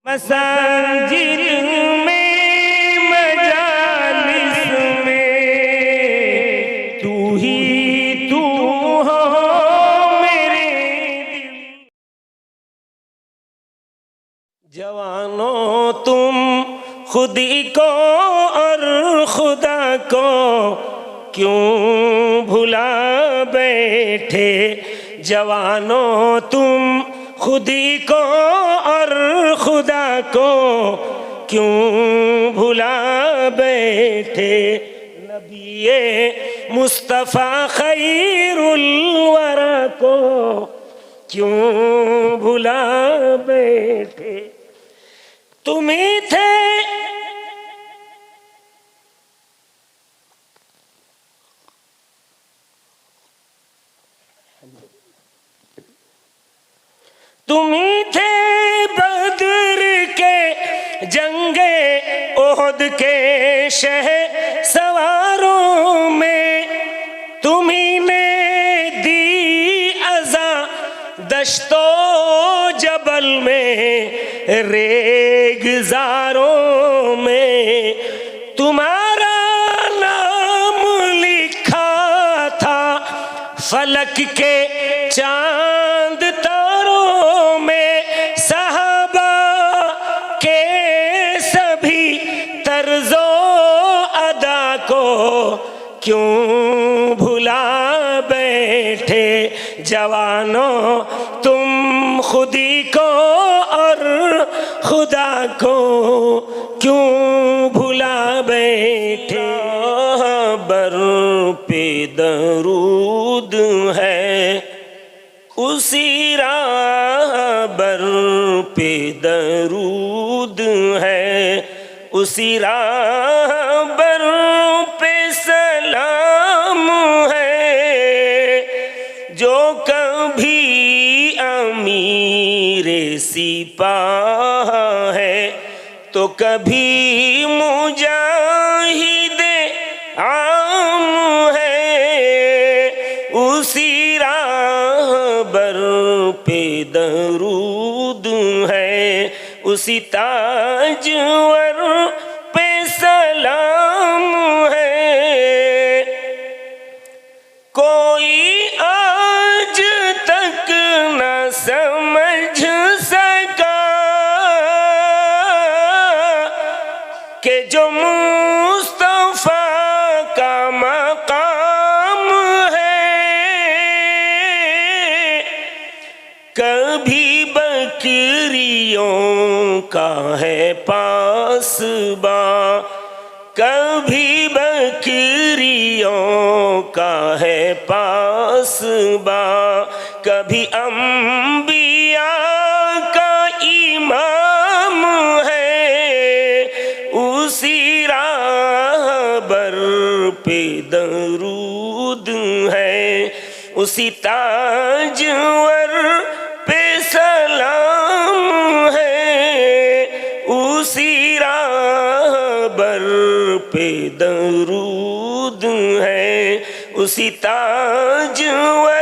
مساجد میں مجالس میں تو ہی تو ہو میرے دل۔ جوانوں تم خودی کو اور خدا کو کیوں بھلا بیٹھے؟ جوانوں تم خودی کو اور خدا کو کیوں بھلا بیٹھے؟ نبی مصطفیٰ خیر الورا کو کیوں بھلا بیٹھے؟ تم ہی تھے تم ہی تھے بدر کے جنگ احد کے شہسواروں میں، تمہیں نے دی عزا دشت و جبل میں ریگزاروں میں، تمہارا نام لکھا تھا فلک کے چاند تاروں میں، صحابہ کے سبھی طرز و ادا کو کیوں بھلا بیٹھے؟ جوانوں تم خودی کو اور خدا کو کیوں بھلا بیٹھے؟ بر پہ درود ہے اسی راہ بر پہ درود ہے اسی راہ بر پہ سلام ہے، جو کبھی امیر سپاہ ہے تو کبھی مجاہد عام ہے، اسی راہ بر پہ درود ہے اسی تاجور پہ سلام ہے۔ کوئی آج تک نہ سمجھ سکا کہ جو مصطفیٰ کا مقام ہے، کبھی بکریوں کا ہے پاسباں، کبھی بکریوں کا ہے پاسباں، کبھی انبیاء کا امام ہے، اسی راہ بر پہ درود ہے اسی تاجور پہ سلام ہے، اسی راہ بر پہ درود ہے اسی تاجور